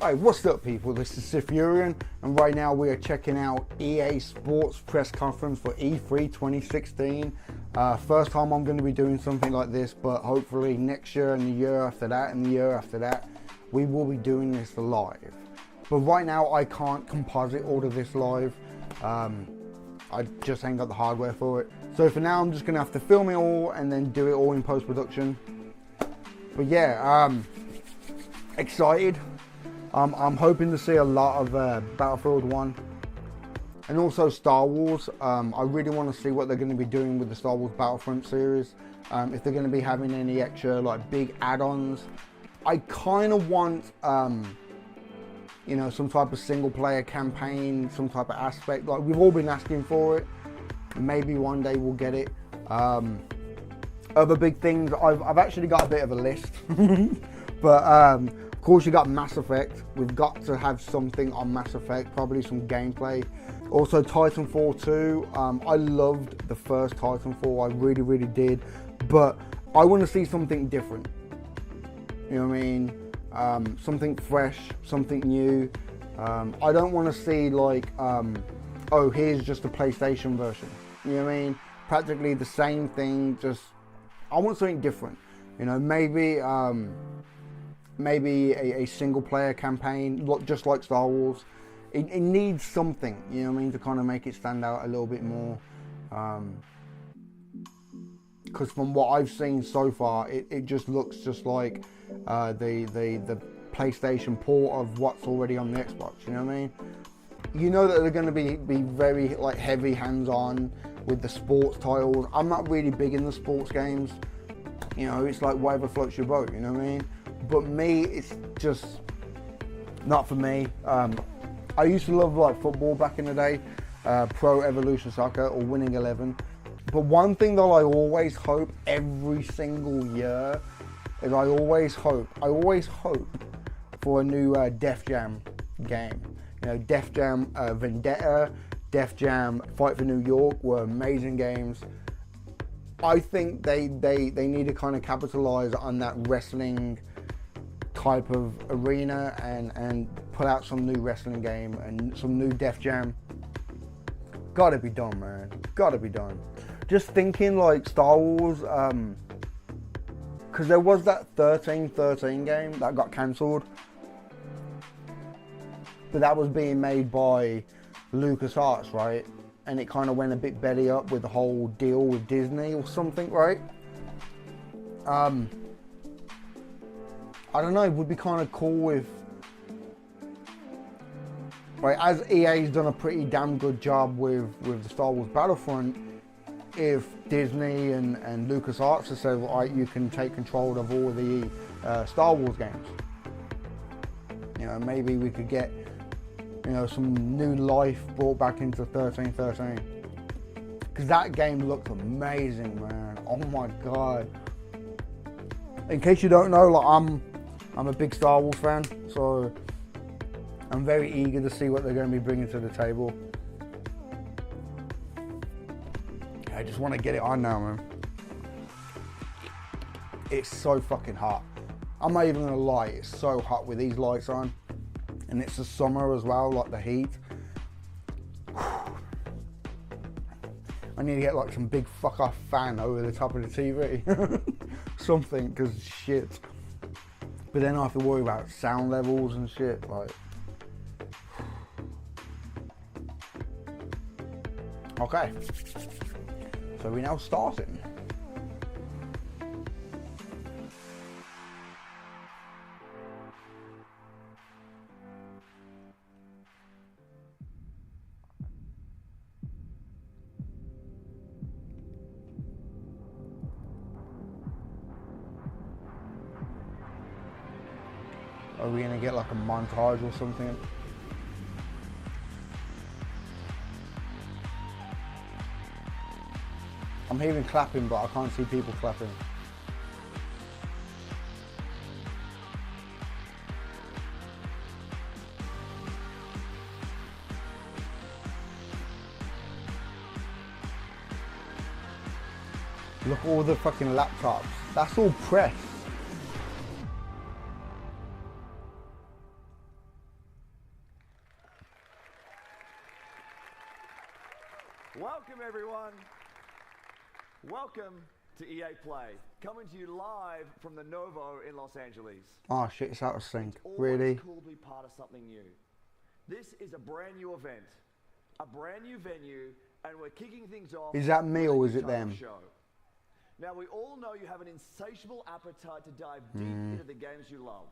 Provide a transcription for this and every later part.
Hi, what's up people, this is Sifurian, and right now we are checking out EA Sports press conference for E3 2016. First time I'm going to be doing something like this, but hopefully next year and the year after that and the year after that, we will be doing this live. But right now I can't composite all of this live. I just ain't got the hardware for it. So for now I'm just going to have to film it all and then do it all in post-production. But yeah, excited. I'm hoping to see a lot of Battlefield 1 and also Star Wars. I really want to see what they're going to be doing with the Star Wars Battlefront series. If they're going to be having any extra like big add-ons. I kind of want you know, some type of single player campaign, some type of aspect. Like we've all been asking for it. Maybe one day we'll get it. Other big things, I've actually got a bit of a list. But of course you got Mass Effect. We've got to have something on Mass Effect, probably some gameplay. Also Titanfall 2. I loved the first Titanfall, I really did. But I want to see something different. You know what I mean? Something fresh, something new. I don't want to see like, oh, here's just a PlayStation version. You know what I mean? Practically the same thing, just, I want something different. You know, maybe a single player campaign, just like Star Wars. It needs something, you know what I mean, to kind of make it stand out a little bit more. Because from what I've seen so far, it just looks just like the PlayStation port of what's already on the Xbox, you know what I mean? You know that they're going to be very like heavy hands-on with the sports titles. I'm not really big in the sports games. You know, it's like whatever floats your boat, you know what I mean? But me, it's just not for me. I used to love like football back in the day, Pro Evolution Soccer or Winning 11. But one thing that I always hope every single year is I always hope for a new Def Jam game. You know, Def Jam Vendetta, Def Jam Fight for New York were amazing games. I think they need to kind of capitalize on that wrestling type of arena and put out some new wrestling game and some new Def Jam. Gotta be done, man. Gotta be done. Just thinking like Star Wars, because there was that 1313 game that got cancelled, but that was being made by LucasArts, right? And it kind of went a bit belly up with the whole deal with Disney or something, right? I don't know, it would be kind of cool if, right, as EA's done a pretty damn good job with the Star Wars Battlefront, if Disney and LucasArts have said, right, you can take control of all the Star Wars games. You know, maybe we could get, you know, some new life brought back into 1313. Because that game looked amazing, man. Oh my god. In case you don't know, like I'm a big Star Wars fan, so I'm very eager to see what they're going to be bringing to the table. I just want to get it on now, man. It's so fucking hot. I'm not even going to lie, it's so hot with these lights on. And it's the summer as well, like the heat. I need to get like some big fuck off fan over the top of the TV. Something, because shit. But then I have to worry about sound levels and shit, like. Okay. So we're now starting. Are we gonna get like a montage or something? I'm hearing clapping, but I can't see people clapping. Look, all the fucking laptops. That's all press. Welcome, everyone. Welcome to EA Play, coming to you live from the Novo in Los Angeles. Oh shit, it's out of sync. It's Really? cool to be part of something new. This is a brand new event, a brand new venue, and we're kicking things off. Is that me or is it them? Show. Now, we all know you have an insatiable appetite to dive deep into the games you love.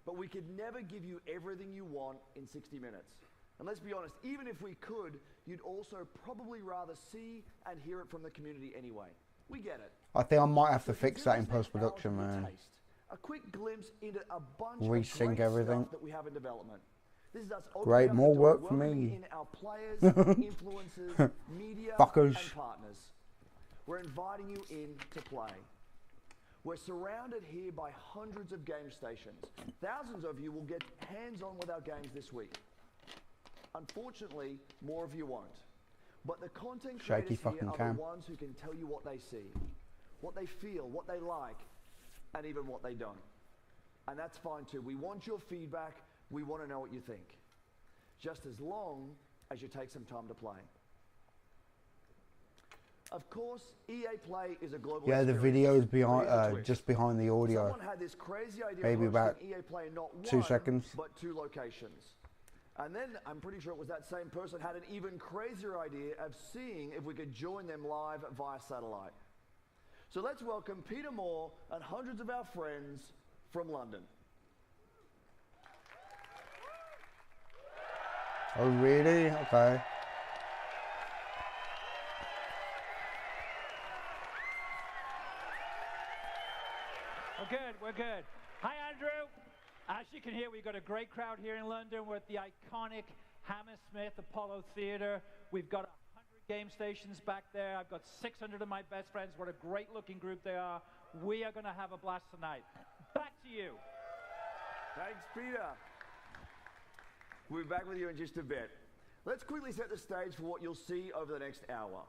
But we could never give you everything you want in 60 minutes. And let's be honest, even if we could, you'd also probably rather see and hear it from the community anyway. We get it. I think I might have to fix that in post-production, man. A quick glimpse into a bunch Resync of great everything. stuff that we have in development. This is us Great, more work for me. in our players, influencers, media, Fuckers. and partners. We're inviting you in to play. We're surrounded here by hundreds of game stations. Thousands of you will get hands-on with our games this week. Unfortunately, more of you won't. But the content creators here are the ones who can tell you what they see, what they feel, what they like, and even what they don't. And that's fine too. We want your feedback. We want to know what you think. Just as long as you take some time to play. Of course, EA Play is a global the experience. video is behind, just behind the audio. Someone had this crazy idea Maybe of about EA Play in not 2 one, seconds. but 2 locations. And then I'm pretty sure it was that same person had an even crazier idea of seeing if we could join them live via satellite. So let's welcome Peter Moore and hundreds of our friends from London. Oh really? Okay. We're good. Hi, Andrew. As you can hear, we've got a great crowd here in London. We're at the iconic Hammersmith Apollo Theatre. We've got 100 game stations back there. I've got 600 of my best friends. What a great looking group they are. We are going to have a blast tonight. Back to you. Thanks, Peter. We'll be back with you in just a bit. Let's quickly set the stage for what you'll see over the next hour.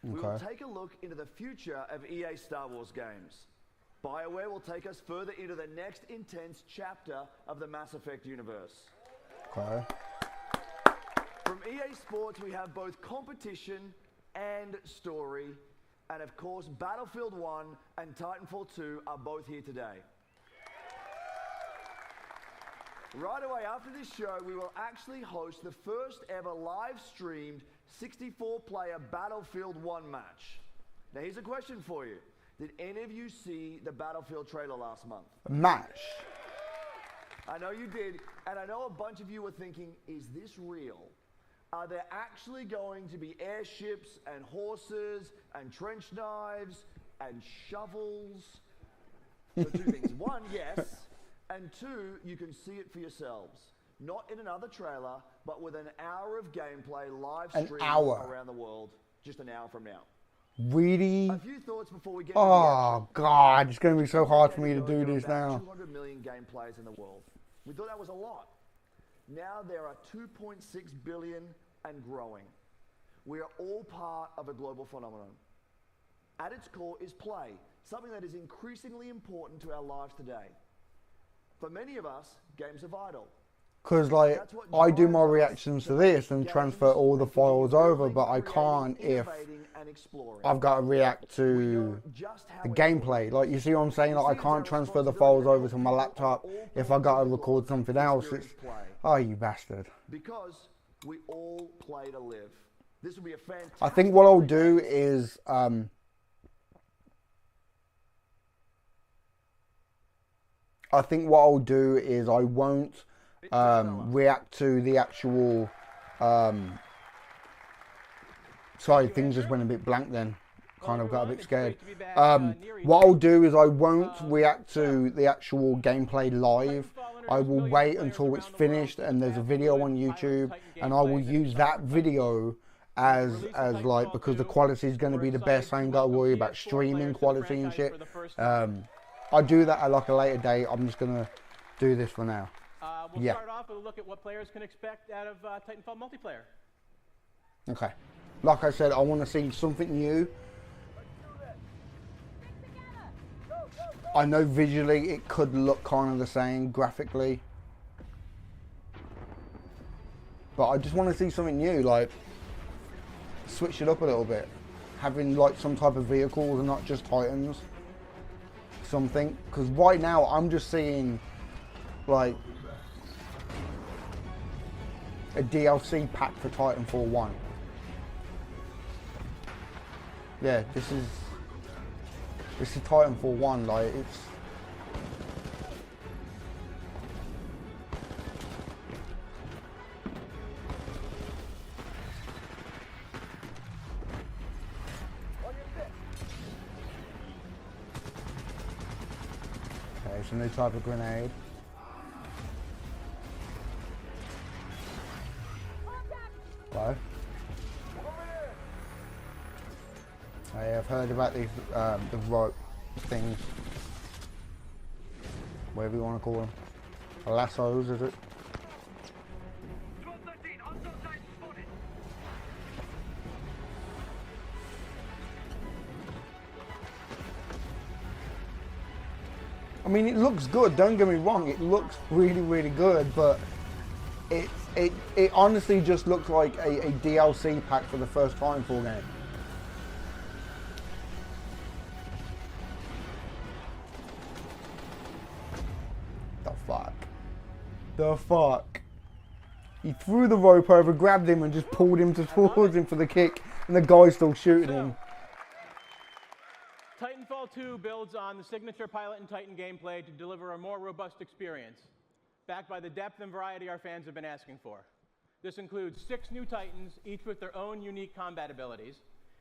Okay. We will take a look into the future of EA Star Wars games. BioWare will take us further into the next intense chapter of the Mass Effect universe. Okay. From EA Sports, we have both competition and story. And of course, Battlefield 1 and Titanfall 2 are both here today. Right away after this show, we will actually host the first ever live-streamed 64-player Battlefield 1 match. Now here's a question for you. Did any of you see the Battlefield trailer last month? Match. I know you did, and I know a bunch of you were thinking, is this real? Are there actually going to be airships and horses and trench knives and shovels? So 2 things. 1, yes, and 2, you can see it for yourselves. Not in another trailer, but with an hour of gameplay live streamed around the world, just an hour from now. Really? A few thoughts before we get to the action. God, it's going to be so hard for me to do this now. 200 million game players in the world. We thought that was a lot. Now there are 2.6 billion and growing. We are all part of a global phenomenon. At its core is play, something that is increasingly important to our lives today. For many of us, games are vital. Because, like, I do my reactions to this and transfer all the files over, but I can't if I've got to react to the gameplay. Like, you see what I'm saying? Like, I can't transfer the files over to my laptop if I got to record something else. It's, oh, you bastard. Because we all play to live. This will be a fantastic... I think what I'll do is... I won't react to the actual sorry, things just went a bit blank then. Kind of got a bit scared. What I'll do is I won't react to the actual gameplay live. I will wait until it's finished and there's a video on YouTube, and I will use that video as like, because the quality is going to be the best. I ain't got to worry about streaming quality and shit. I'll do that at like a later date. I'm just going to do this for now. We'll start off with a look at what players can expect out of Titanfall multiplayer. Okay. Like I said, I want to see something new. I know visually it could look kind of the same graphically, but I just want to see something new, like switch it up a little bit, having like some type of vehicles and not just Titans. Something, because right now I'm just seeing like a DLC pack for Titanfall 1. Yeah, this is Titanfall 1, like it's okay, it's a new type of grenade. Hello? I've heard about these, the rope things, whatever you want to call them. Lassos, is it? I mean, it looks good, don't get me wrong, it looks really, really good, but it honestly just looks like a DLC pack for the first Titanfall game. The fuck? He threw the rope over, grabbed him and just pulled him towards him for the kick, and the guy's still shooting him. Titanfall 2 builds on the signature Pilot and Titan gameplay to deliver a more robust experience, backed by the depth and variety our fans have been asking for. This includes 6 new Titans, each with their own unique combat abilities,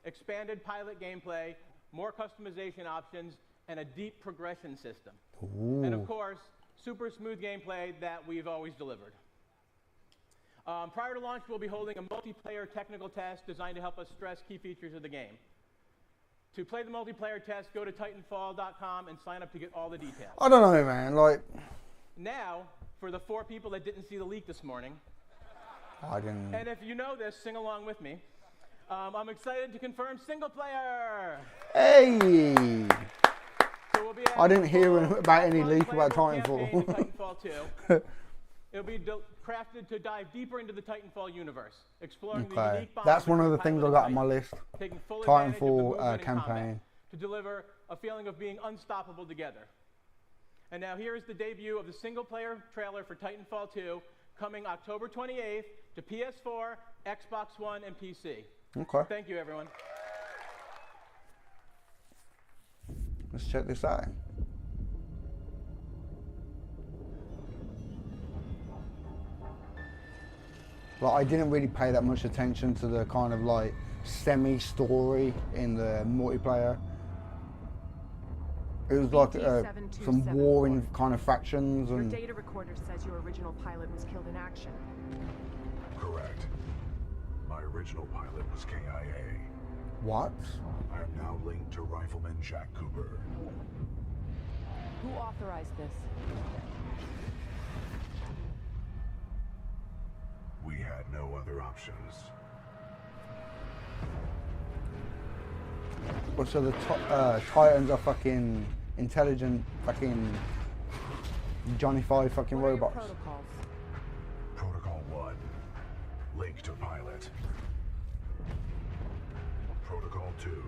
expanded pilot gameplay, more customization options, and a deep progression system. Ooh. And of course, super smooth gameplay that we've always delivered. Prior to launch, we'll be holding a multiplayer technical test designed to help us stress key features of the game. To play the multiplayer test, go to Titanfall.com and sign up to get all the details. I don't know, man. Like, now, for the 4 people that didn't see the leak this morning, I didn't. And if you know this, sing along with me. I'm excited to confirm single player. Hey! So we'll be I didn't hear about any leak about Titanfall. Titanfall 2. It'll be crafted to dive deeper into the Titanfall universe, exploring the unique bonds. That's one of the things I got on my list. Taking full advantage of the Titanfall movement and campaign. combat to deliver a feeling of being unstoppable together. And now here is the debut of the single-player trailer for Titanfall 2, coming October 28th to PS4, Xbox One, and PC. Okay. Thank you, everyone. Let's check this out. Like, I didn't really pay that much attention to the kind of like semi-story in the multiplayer. It was like some warring kind of factions and. Your data recorder says your original pilot was killed in action. Correct. My original pilot was KIA. What? I am now linked to Rifleman Jack Cooper. Who authorized this? We had no other options. Well, so the Titans are fucking intelligent, fucking Johnny Five fucking robots. Protocols. Protocol 1. Link to pilot. Protocol 2.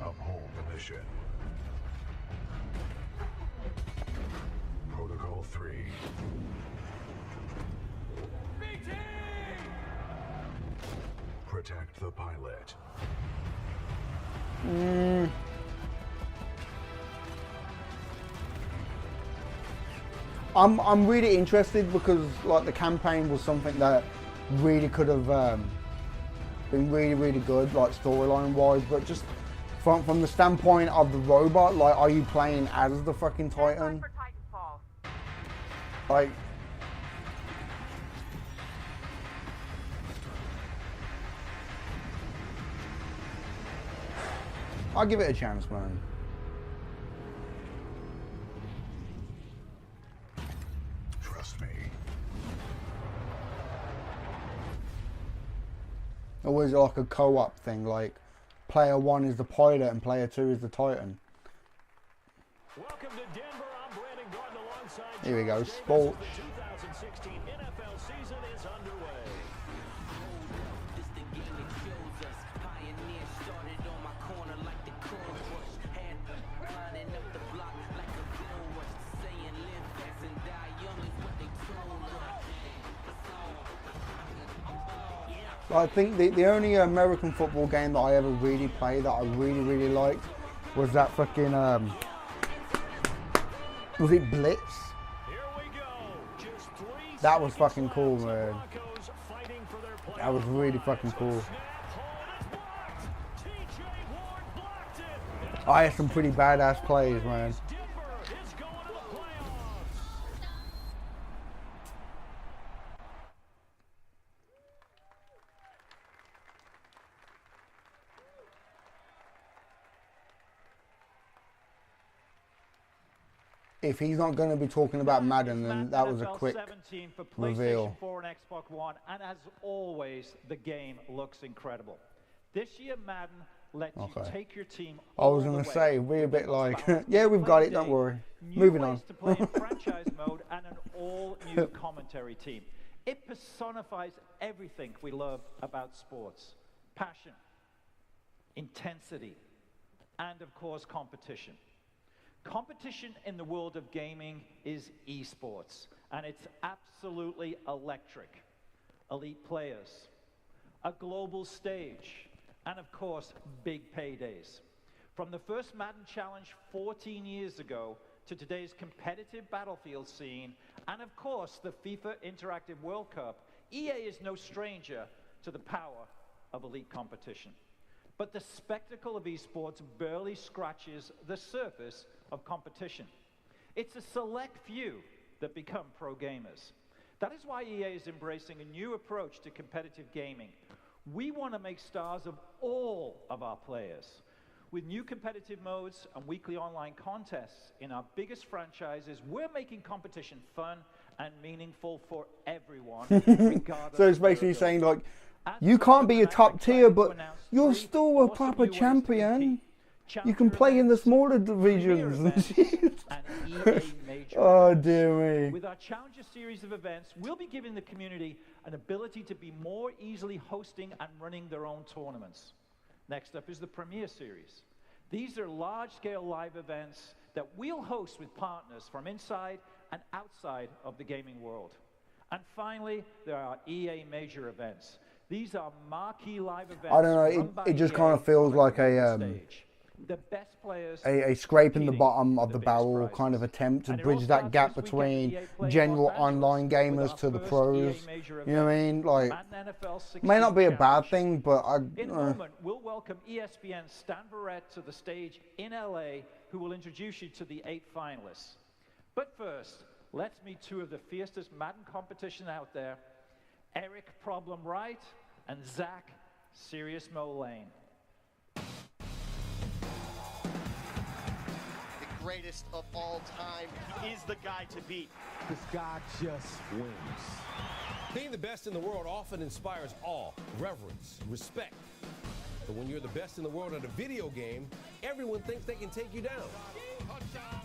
Uphold the mission. Protocol 3. BT! Protect the pilot. I'm really interested because like the campaign was something that really could have been really good, like storyline wise, but just from the standpoint of the robot, like, are you playing as the fucking Titan? Like, I'll give it a chance, man. Trust me. Always like a co-op thing, like player 1 is the pilot and player 2 is the Titan. Welcome to Denver. I'm Brandon Gordon alongside. Here we go, sports. The 2016 NFL season is underway. This the game that shows us I think the only American football game that I ever really played that I really liked was that fucking was it Blitz? That was fucking cool, man. That was really fucking cool. I had some pretty badass plays, man. If he's not going to be talking about Madden, then that was a quick 17 for reveal. PlayStation 4 and Xbox One, and as always, the game looks incredible. This year, Madden lets you take your team. I was going to say, we're a bit like, yeah, we've got it, don't worry. Moving on. To play in franchise mode and an all-new commentary team. It personifies everything we love about sports: passion, intensity, and of course, competition. Competition in the world of gaming is esports, and it's absolutely electric. Elite players, a global stage, and of course, big paydays. From the first Madden Challenge 14 years ago to today's competitive battlefield scene, and of course, the FIFA Interactive World Cup, EA is no stranger to the power of elite competition. But the spectacle of esports barely scratches the surface of competition. It's a select few that become pro gamers. That is why EA is embracing a new approach to competitive gaming. We want to make stars of all of our players. With new competitive modes and weekly online contests in our biggest franchises, we're making competition fun and meaningful for everyone, regardless. So it's basically saying, like, you can't be a top tier, but you're still a proper champion. You can play in the smaller divisions and shit. Oh dear me. With our Challenger series of events, we'll be giving the community an ability to be more easily hosting and running their own tournaments. Next up is the Premier Series. These are large-scale live events that we'll host with partners from inside and outside of the gaming world. And finally, there are EA major events. These are marquee live events. I don't know, it just kind of feels like the best players a scraping the bottom of the barrel kind of attempt to bridge that gap between general online gamers to the pros. You know what I mean? Like, may not be a bad thing, but in a moment, we'll welcome ESPN's Stan Barrett to the stage in LA, who will introduce you to the 8 finalists. But first, let's meet two of the fiercest Madden competition out there, Eric Problem Right and Zach Serious Mo Lane. Greatest of all time is the guy to beat. This guy just wins. Being the best in the world often inspires awe, reverence, respect. But when you're the best in the world at a video game, everyone thinks they can take you down.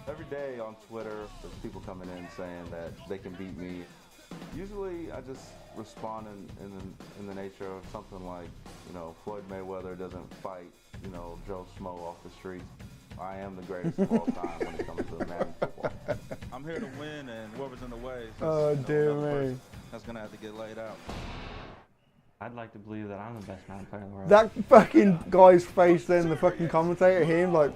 Every day on Twitter, there's people coming in saying that they can beat me. Usually I just respond in the nature of something like, you know, Floyd Mayweather doesn't fight, you know, Joe Schmo off the streets. I am the greatest of all time when it comes to Madden football. I'm here to win, and whoever's in the way, oh dear me, that's gonna have to get laid out. I'd like to believe that I'm the best Madden player in the world. That fucking guy's face then, the fucking commentator, him like,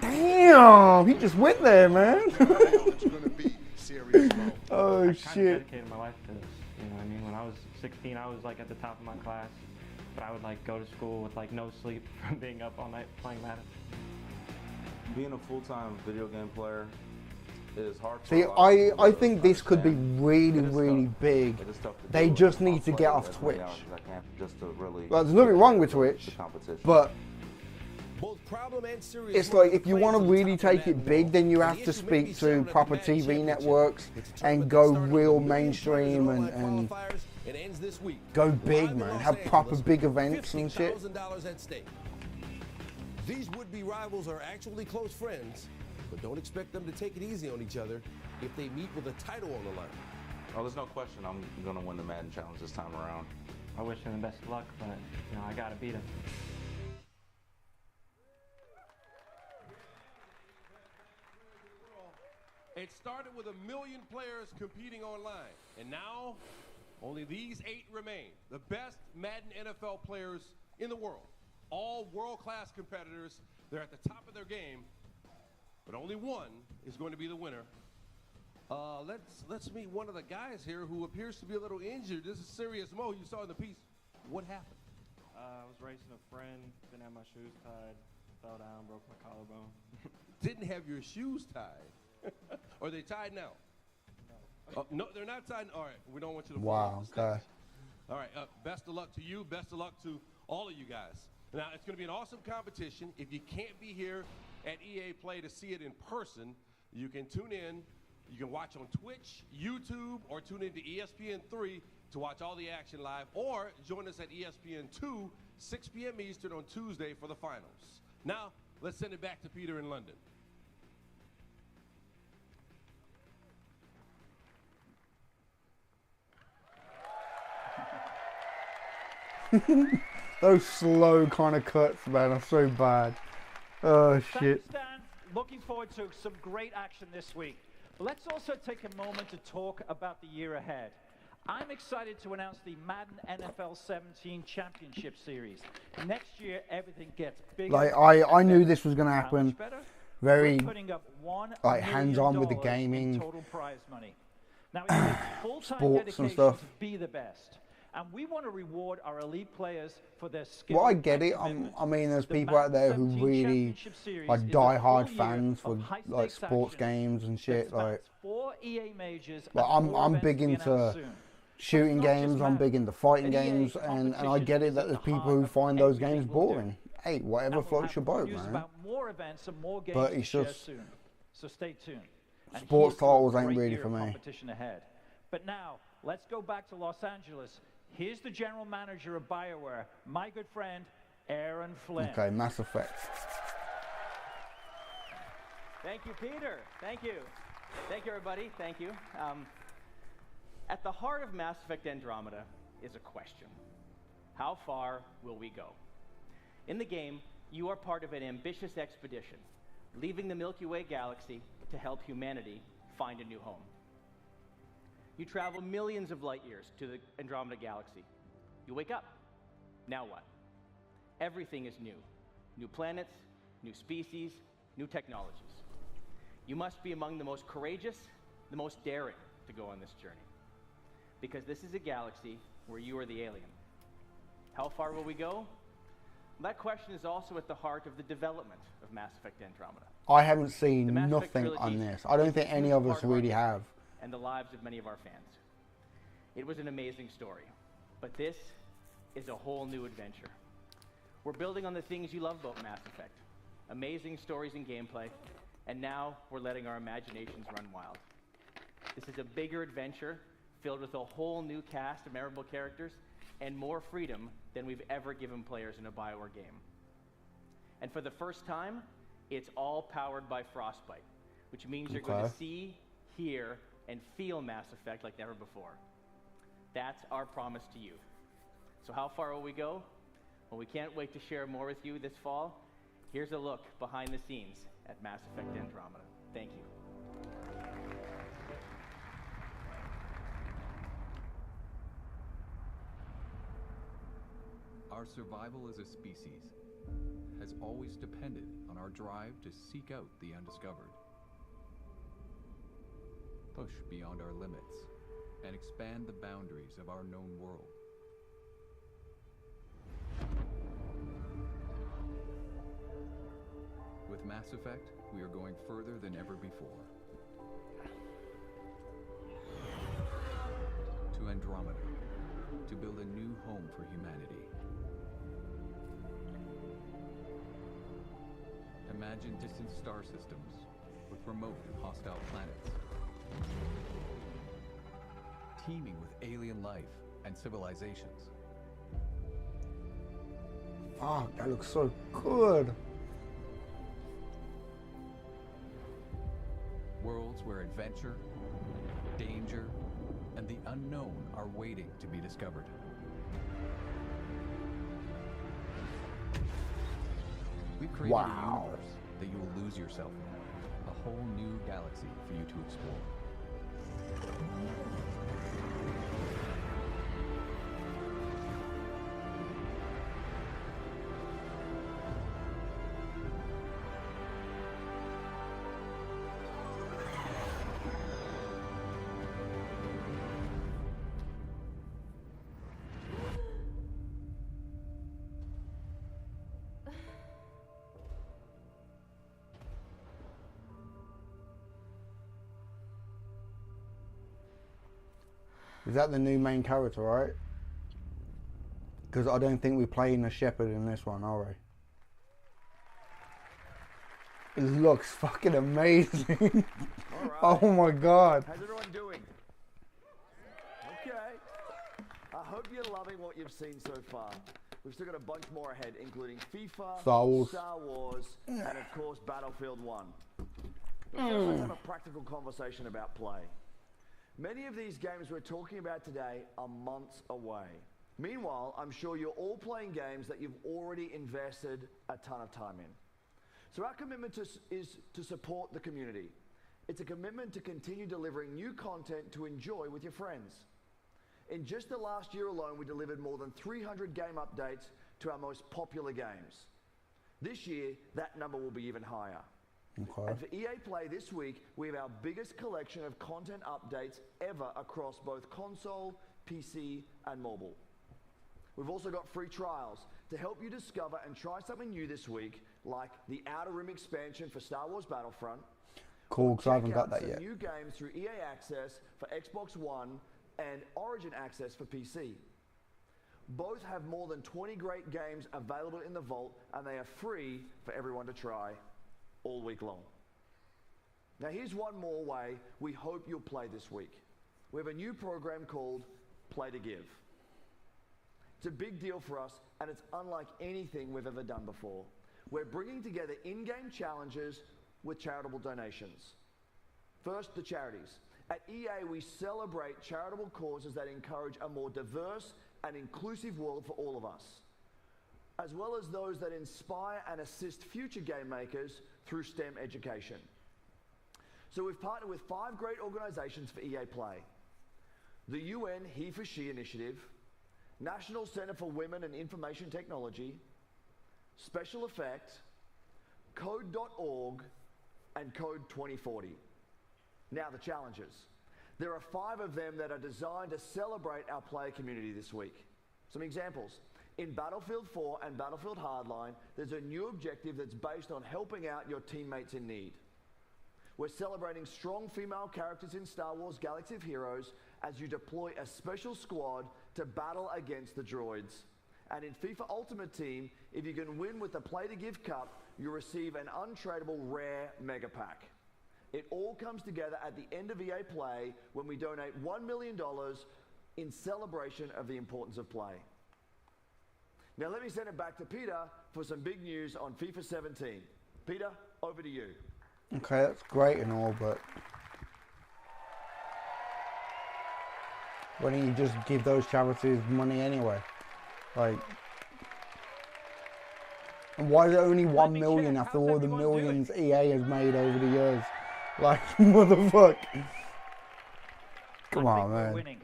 damn, he just went there, man. Oh shit. I kind of dedicated my life to this. You know what I mean? When I was 16, I was like at the top of my class, but I would like go to school with like no sleep from being up all night playing Madden. Being a full-time video game player is hard. See, I think this could be really big. They just need to get off Twitch. Well, there's nothing wrong with Twitch, but it's like if you want to really take it big, then you have to speak to proper TV networks and go real mainstream and go big, man. Have proper big events and shit. These would-be rivals are actually close friends, but don't expect them to take it easy on each other if they meet with a title on the line. Oh, there's no question I'm going to win the Madden Challenge this time around. I wish him the best of luck, but you know, I got to beat him. It started with 1 million players competing online, and now Only these 8 remain. The best Madden NFL players in the world. All world-class competitors. They're at the top of their game. But only one is going to be the winner. Let's meet one of the guys here who appears to be a little injured. This is Serious Mo. You saw in the piece. What happened? I was racing a friend, didn't have my shoes tied, fell down, broke my collarbone. Didn't have your shoes tied. Are they tied now? No. No, they're not tied. All right, we don't want you to fall off the stage. All right, best of luck to you. Best of luck to all of you guys. Now, it's going to be an awesome competition. If you can't be here at EA Play to see it in person, you can tune in. You can watch on Twitch, YouTube, or tune into ESPN3 to watch all the action live, or join us at ESPN2, 6 p.m. Eastern on Tuesday for the finals. Now, let's send it back to Peter in London. Those slow kind of cuts, man, are so bad. Oh, shit. Thanks, Dan. Looking forward to some great action this week. But let's also take a moment to talk about the year ahead. I'm excited to announce the Madden NFL 17 Championship Series. Next year, everything gets bigger. Like, I knew this was going to happen. Very, putting up like, hands-on with the gaming, total prize money. Now, it takes full-time sports dedication and stuff. to be the best. And we want to reward our elite players for their skill. Well, I get it. I mean, there's people out there who really are die-hard fans for like sports games and shit. Like, I'm big into shooting games. I'm big into fighting games, and I get it that there's people who find those games boring. Hey, whatever floats your boat, man. But it's just so stay tuned. Sports titles ain't really for me. But now let's go back to Los Angeles. Here's the general manager of BioWare, my good friend, Aaron Flynn. Okay, Mass Effect. Thank you, Peter. Thank you. Thank you, everybody. Thank you. At the heart of Mass Effect Andromeda is a question. How far will we go? In the game, you are part of an ambitious expedition, leaving the Milky Way galaxy to help humanity find a new home. You travel millions of light years to the Andromeda galaxy. You wake up. Now what? Everything is new. New planets, new species, new technologies. You must be among the most courageous, the most daring to go on this journey. Because this is a galaxy where you are the alien. How far will we go? That question is also at the heart of the development of Mass Effect Andromeda. I haven't seen nothing on this. I don't think any of us really have. And the lives of many of our fans. It was an amazing story, but this is a whole new adventure. We're building on the things you love about Mass Effect, amazing stories and gameplay, and now we're letting our imaginations run wild. This is a bigger adventure filled with a whole new cast of memorable characters and more freedom than we've ever given players in a BioWare game. And for the first time, it's all powered by Frostbite, which means you're going to see, hear, and feel Mass Effect like never before. That's our promise to you. So how far will we go? Well, we can't wait to share more with you this fall. Here's a look behind the scenes at Mass Effect Andromeda. Thank you. Our survival as a species has always depended on our drive to seek out the undiscovered. Push beyond our limits, and expand the boundaries of our known world. With Mass Effect, we are going further than ever before. To Andromeda, to build a new home for humanity. Imagine distant star systems with remote and hostile planets. Teeming with alien life and civilizations. Fuck, that looks so good. Worlds where adventure, danger, and the unknown are waiting to be discovered. We've created a universe that you will lose yourself in. A whole new galaxy for you to explore. Is that the new main character, right? Because I don't think we're playing a shepherd in this one, are we? It looks fucking amazing. All right. Oh my god. How's everyone doing? Okay. I hope you're loving what you've seen so far. We've still got a bunch more ahead, including FIFA, Star Wars, and of course Battlefield 1. But first, let's have a practical conversation about play. Many of these games we're talking about today are months away. Meanwhile, I'm sure you're all playing games that you've already invested a ton of time in. So our commitment is to support the community. It's a commitment to continue delivering new content to enjoy with your friends. In just the last year alone, we delivered more than 300 game updates to our most popular games. This year, that number will be even higher. Okay. And for EA Play this week, we have our biggest collection of content updates ever across both console, PC, and mobile. We've also got free trials to help you discover and try something new this week, like the Outer Rim expansion for Star Wars Battlefront. Cool, because I haven't got that some yet. New games through EA Access for Xbox One and Origin Access for PC. Both have more than 20 great games available in the vault, and they are free for everyone to try all week long. Now here's one more way we hope you'll play this week. We have a new program called Play to Give. It's a big deal for us, and it's unlike anything we've ever done before. We're bringing together in-game challenges with charitable donations. First, the charities. At EA, we celebrate charitable causes that encourage a more diverse and inclusive world for all of us, as well as those that inspire and assist future game makers through STEM education. So we've partnered with 5 great organizations for EA Play. The UN He for She Initiative, National Center for Women and Information Technology, Special Effect, Code.org, and Code 2040. Now the challenges. There are 5 of them that are designed to celebrate our player community this week. Some examples. In Battlefield 4 and Battlefield Hardline, there's a new objective that's based on helping out your teammates in need. We're celebrating strong female characters in Star Wars Galaxy of Heroes as you deploy a special squad to battle against the droids. And in FIFA Ultimate Team, if you can win with the Play to Give Cup, you receive an untradeable rare mega pack. It all comes together at the end of EA Play when we donate $1 million in celebration of the importance of play. Now let me send it back to Peter for some big news on FIFA 17. Peter, over to you. Okay, that's great and all, but why don't you just give those charities money anyway? Like, and why is it only 1 million after all the millions EA has made over the years? Like, motherfuck. Come on, man. Winning.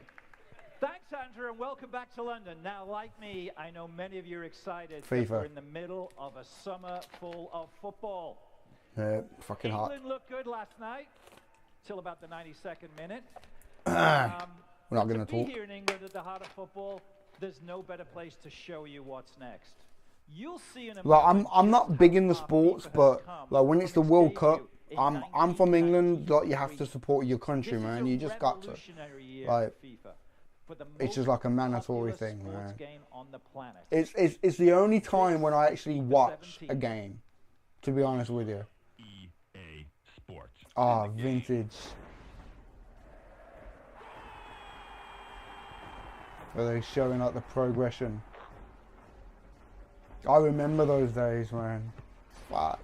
Thanks, Andrew, and welcome back to London. Now, like me, I know many of you are excited that we're in the middle of a summer full of football. Yeah, fucking hot. England looked good last night, till about the 92nd minute. We're not going to talk. Here in England at the heart of football, there's no better place to show you what's next. You'll see in a like, I'm not big in the sports, but like when it's the World Cup, I'm from England. Like, you have to support your country, man. You just got to. Like, it's just like a mandatory thing, man. It's the only time when I actually watch a game, to be honest with you. EA Sports. Ah, vintage. Where they're showing like the progression. I remember those days, man. Fuck.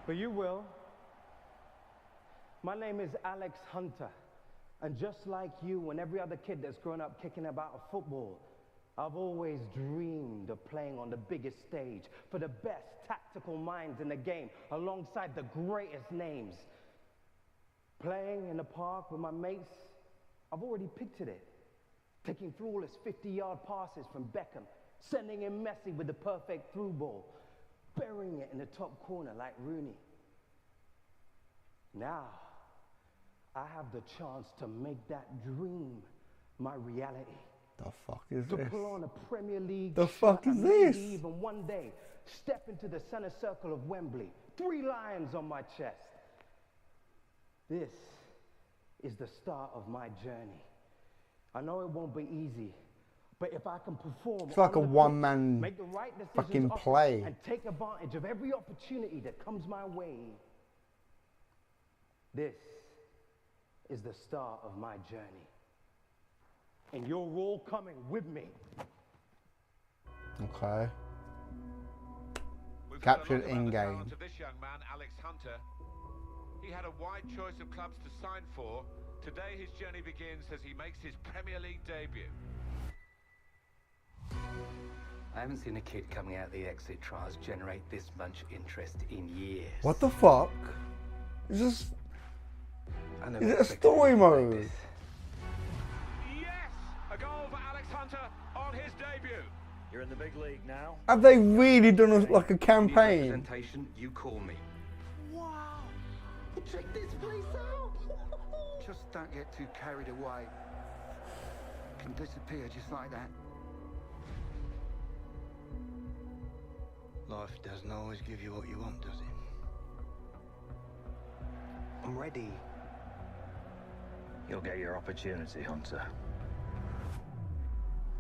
But you will. My name is Alex Hunter, and just like you and every other kid that's grown up kicking about football, I've always dreamed of playing on the biggest stage for the best tactical minds in the game, alongside the greatest names. Playing in the park with my mates, I've already pictured it. Taking flawless 50-yard passes from Beckham, sending in Messi with the perfect through ball, burying it in the top corner like Rooney. Now, I have the chance to make that dream my reality. The fuck is To this? pull on a Premier League The shirt fuck is and maybe this? even one day step into the center circle of Wembley. 3 lions on my chest. This is the start of my journey. I know it won't be easy, but if I can perform, It's like a on the pitch, one-man make the right decisions fucking off it, play. and take advantage of every opportunity that comes my way. This is the start of my journey. And you're all coming with me. Okay. We've Captured heard a lot about the in-game. talent of this young man, Alex Hunter. He had a wide choice of clubs to sign for. Today his journey begins as he makes his Premier League debut. I haven't seen a kid coming out of the exit trials generate this much interest in years. What the fuck? Is this? I never Is it a expected story anything like mode? this. Yes! A goal for Alex Hunter on his debut. You're in the big league now. Have they really done like a Need campaign? representation, you call me. Wow! Check this place out! Just don't get too carried away. Can disappear just like that. Life doesn't always give you what you want, does it? I'm ready. You'll get your opportunity, Hunter.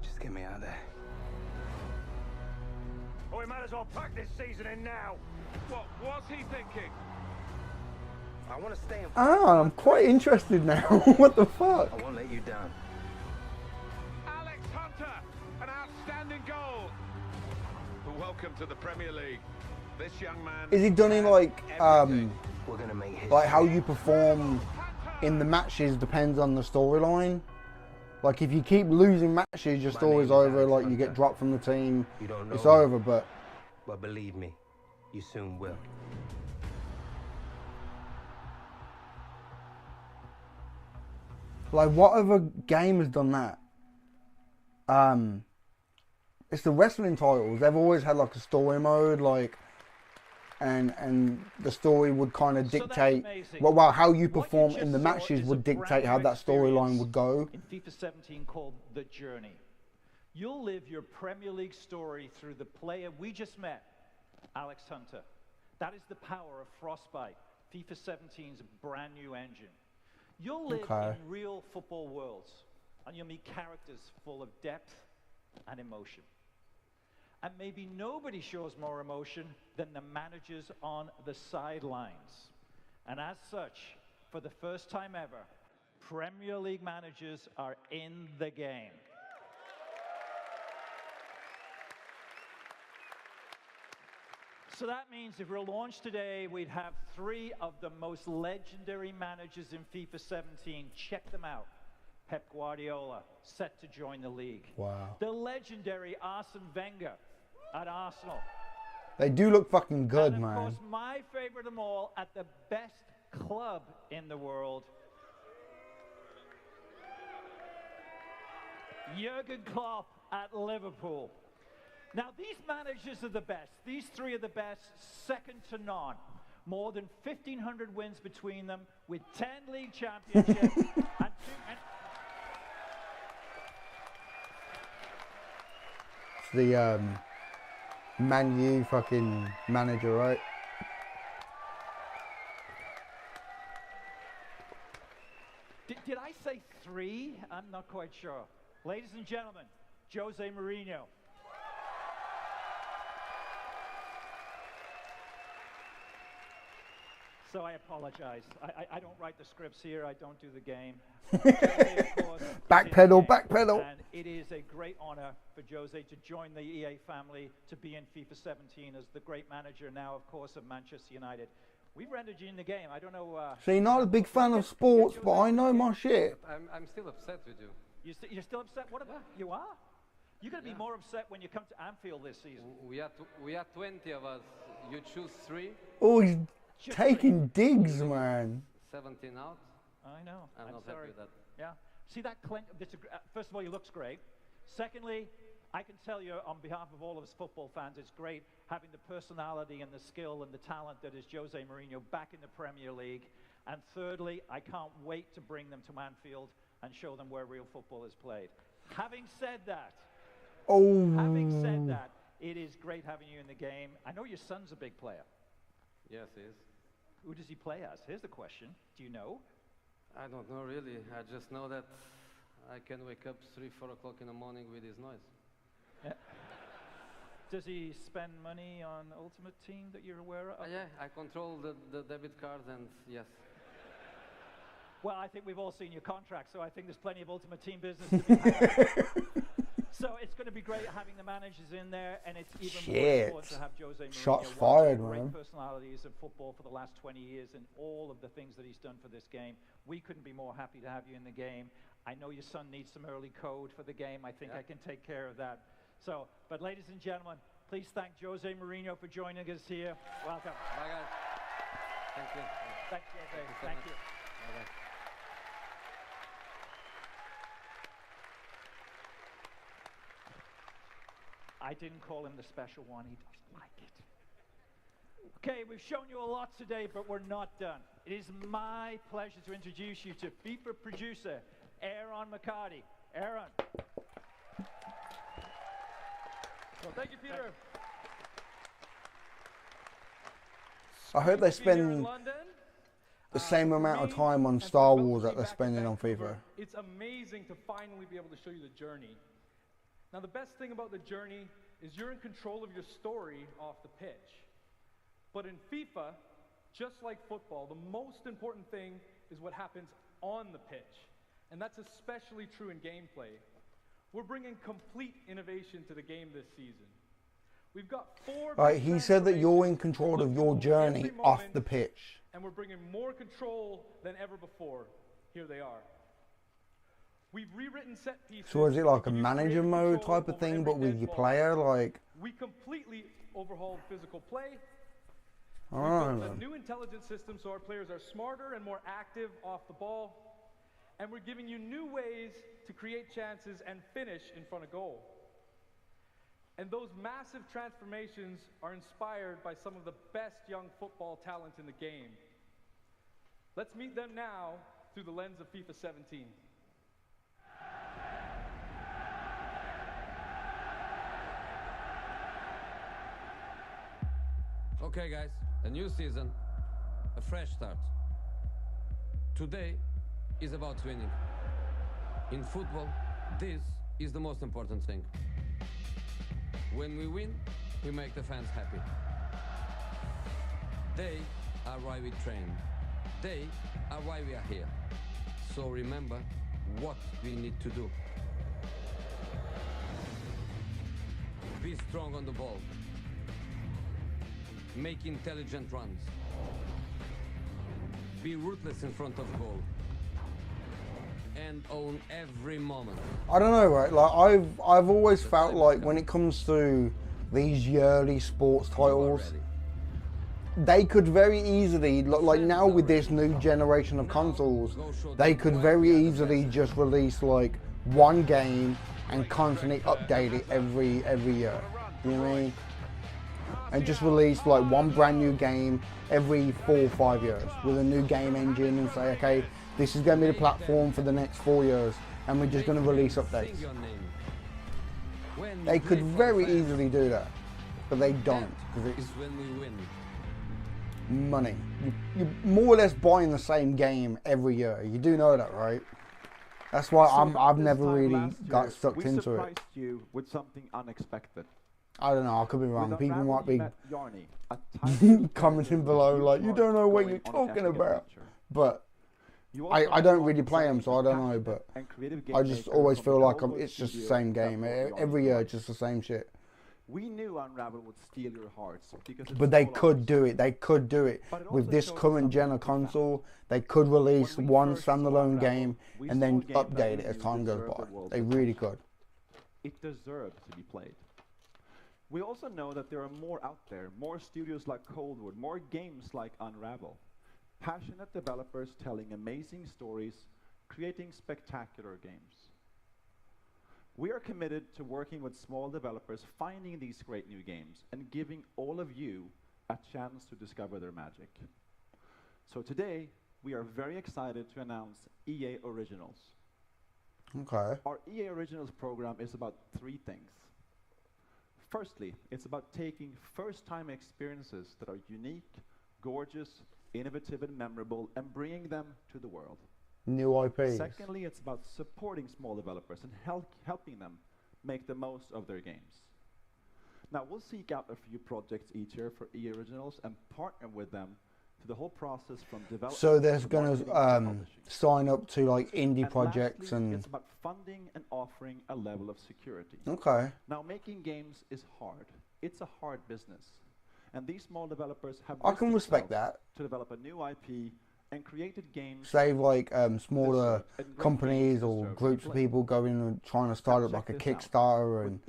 Just get me out of there. Oh, we might as well pack this season in now. What was he thinking? I want to stay in. Ah, I'm quite interested now. What the fuck? I won't let you down. Alex Hunter, an outstanding goal. Welcome to the Premier League. This young man. Is he done in like We're gonna make history. like how you perform in the matches depends on the storyline? Like if you keep losing matches, your story's over. Like you get dropped from the team, You don't know it's me. over. But But believe me, you soon will. like what other game has done that? It's the wrestling titles. They've always had like a story mode, like, and the story would kind of dictate. Well, how you perform in the matches would dictate how that storyline would go. In FIFA 17 called The Journey. You'll live your Premier League story through the player we just met, Alex Hunter. That is the power of Frostbite, FIFA 17's brand new engine. You'll live in real football worlds, and you'll meet characters full of depth and emotion. And maybe nobody shows more emotion than the managers on the sidelines. And as such, for the first time ever, Premier League managers are in the game. So that means if we're launched today, we'd have 3 of the most legendary managers in FIFA 17. Check them out. Pep Guardiola, set to join the league. Wow. The legendary Arsene Wenger at Arsenal. They do look fucking good, And of man. course, my favorite of them all, at the best club in the world, Jurgen Klopp at Liverpool. Now, these managers are the best. These 3 are the best, second to none. More than 1,500 wins between them, with 10 league championships and 2... It's the Man U fucking manager, right? Did I say 3? I'm not quite sure. Ladies and gentlemen, Jose Mourinho. So I apologize. I don't write the scripts here. I don't do the game. Jose, of course, Backpedal, is in the game, backpedal. And it is a great honor for Jose to join the EA family, to be in FIFA 17 as the great manager now, of course, of Manchester United. We've rendered you in the game. I don't know. So you're not a big fan of sports, but I know my shit. I'm still upset with you. You're still upset? What about you are? You're going to be more upset when you come to Anfield this season. We are 20 of us. You choose 3. Oh, he's taking digs, man. 17 out. I know. I'm not sorry. happy with that. Yeah. See that clink? First of all, he looks great. Secondly, I can tell you on behalf of all of us football fans, it's great having the personality and the skill and the talent that is Jose Mourinho back in the Premier League. And thirdly, I can't wait to bring them to Anfield and show them where real football is played. Having said that, it is great having you in the game. I know your son's a big player. Yes, he is. Who does he play as? Here's the question. Do you know? I don't know really. I just know that I can wake up 3, 4 o'clock in the morning with his noise. Yeah. Does he spend money on Ultimate Team that you're aware of? Yeah, I control the debit card and yes. Well, I think we've all seen your contract, so I think there's plenty of Ultimate Team business to be had. So it's going to be great having the managers in there, and it's even more important to have Jose Mourinho. Shots fired, one of the man. great personalities of football for the last 20 years, and all of the things that he's done for this game. We couldn't be more happy to have you in the game. I know your son needs some early code for the game. I think I can take care of that. So, but ladies and gentlemen, please thank Jose Mourinho for joining us here. Welcome. Bye, guys. Thank you. Thank you, Jose. Thank you. Bye-bye. I didn't call him the special one. He doesn't like it. Okay, we've shown you a lot today, but we're not done. It is my pleasure to introduce you to FIFA producer, Aaron McCarty. Aaron. Well, thank you, Peter. I hope they spend the same amount of time on Star Wars that they're spending on FIFA. It's amazing to finally be able to show you the journey. Now, the best thing about the journey is you're in control of your story off the pitch. But in FIFA, just like football, the most important thing is what happens on the pitch. And that's especially true in gameplay. We're bringing complete innovation to the game this season. We've got 4 Right, he said that you're in control of your journey off the pitch. And we're bringing more control than ever before. Here they are. We've rewritten set pieces. So is it like a manager mode type of thing, but with your player, like? We completely overhauled physical play. I We've don't built know. a new intelligence system so our players are smarter and more active off the ball. And we're giving you new ways to create chances and finish in front of goal. And those massive transformations are inspired by some of the best young football talent in the game. Let's meet them now through the lens of FIFA 17. Okay, guys, a new season, a fresh start. Today is about winning. In football, this is the most important thing. When we win, we make the fans happy. They are why we train. They are why we are here. So remember what we need to do. Be strong on the ball. Make intelligent runs. Be ruthless in front of goal. And own every moment. I don't know, right? Like I've always felt like when it comes to these yearly sports titles, they could very easily, like now with this new generation of consoles, they could very easily just release like one game and constantly update it every year. You know what I mean? And just release like one brand new game every 4 or 5 years with a new game engine and say, okay, this is going to be the platform for the next 4 years and we're just going to release updates. They could very easily do that, but they don't. Because it's when we win. Money. You're more or less buying the same game every year. You do know that, right? That's why I've never really got sucked into it. We surprised you with something unexpected. I don't know, I could be wrong. With People might be Unraveled, Yarny, a tiny commenting below like, you don't know what you're talking about. But I don't really play them, so I don't know. But I just always feel like it's just the same game. Every year, just the same shit. We knew Unravel would steal your hearts. But they could do it. They could do it. With this current gen of console, they could release one standalone game and then update it as time goes by. They really could. It deserved to be played. We also know that there are more out there, more studios like Coldwood, more games like Unravel. Passionate developers telling amazing stories, creating spectacular games. We are committed to working with small developers, finding these great new games, and giving all of you a chance to discover their magic. So today, we are very excited to announce EA Originals. Okay. Our EA Originals program is about 3 things. Firstly, it's about taking first-time experiences that are unique, gorgeous, innovative, and memorable, and bringing them to the world. New IPs. Secondly, it's about supporting small developers and helping them make the most of their games. Now, we'll seek out a few projects each year for EA Originals and partner with them through the whole process from development. So they're going to sign up to like indie projects lastly, and. It's about funding and offering a level of security. Okay. Now, making games is hard. It's a hard business, and these small developers have. I can respect that. To develop a new IP and created games. Save like smaller companies or groups of people going and trying to start up like a Kickstarter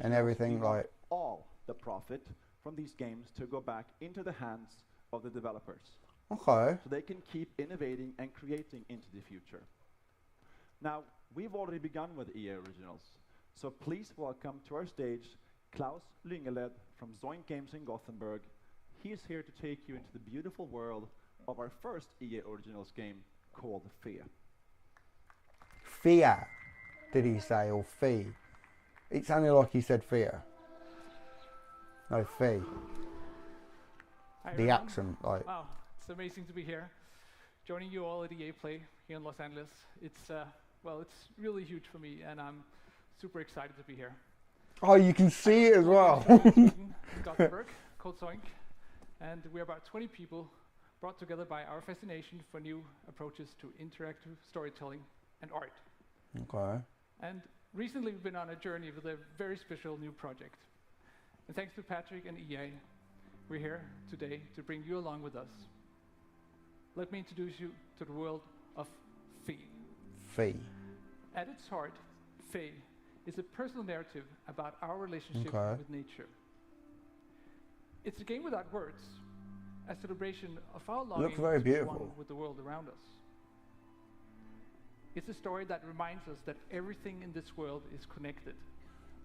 and everything like. All the profit from these games to go back into the hands of the developers. Okay. So they can keep innovating and creating into the future. Now, we've already begun with EA Originals, so please welcome to our stage Klaus Lyngeled from Zoink Games in Gothenburg. He is here to take you into the beautiful world of our first EA Originals game called Fear. Fear, did he say, or fee? It sounded like he said fear. No, fee. Hi, the everyone. accent, like. Wow, it's amazing to be here, joining you all at EA Play here in Los Angeles. It's well, it's really huge for me, and I'm super excited to be here. Oh, you can see it as well. In Gothenburg, called Zoink, and we're about 20 people brought together by our fascination for new approaches to interactive storytelling and art. Okay. And recently, we've been on a journey with a very special new project. And thanks to Patrick and EA, we're here today to bring you along with us. Let me introduce you to the world of Fee. Fee. At its heart, Fee is a personal narrative about our relationship with nature. It's a game without words, a celebration of our longing Looks very to be beautiful. one with the world around us. It's a story that reminds us that everything in this world is connected,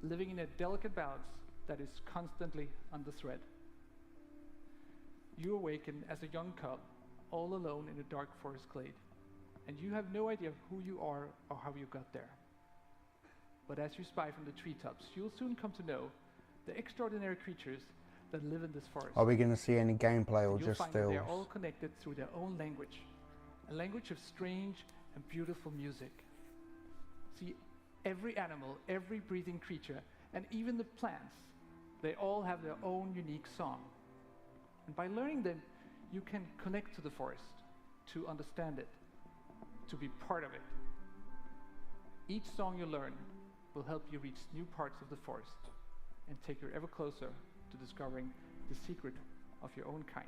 living in a delicate balance that is constantly under threat. You awaken as a young cub, all alone in a dark forest glade, and you have no idea who you are or how you got there. But as you spy from the treetops, you'll soon come to know the extraordinary creatures that live in this forest. Are we going to see any gameplay or You'll just find that stills? they're all connected through their own language, a language of strange and beautiful music. See, every animal, every breathing creature, and even the plants, they all have their own unique song. And by learning them, you can connect to the forest, to understand it, to be part of it. Each song you learn will help you reach new parts of the forest and take you ever closer to discovering the secret of your own kind.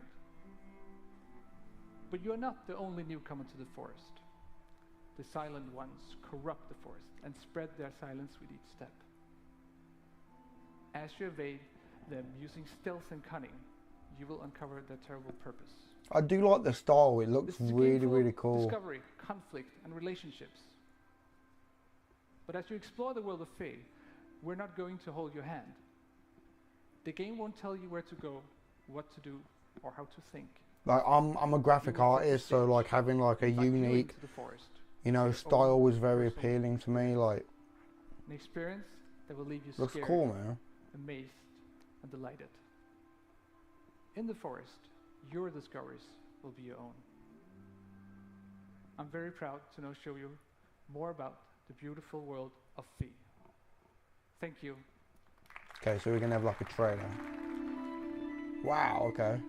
But you are not the only newcomer to the forest. The silent ones corrupt the forest and spread their silence with each step. As you evade them using stealth and cunning, you will uncover their terrible purpose. I do like the style. It looks This is a game really, full of really cool. Discovery, conflict, and relationships. But as you explore the world of Fey, we're not going to hold your hand. The game won't tell you where to go, what to do, or how to think. Like I'm a graphic artist, so like having like a unique, you know, style was very appealing to me. Like, an experience that will leave you looks scared, cool, man. amazed, and delighted. In the forest, your discoveries will be your own. I'm very proud to now show you more about the beautiful world of Fee. Thank you. Okay, so we're gonna have like a trailer. Wow. Okay.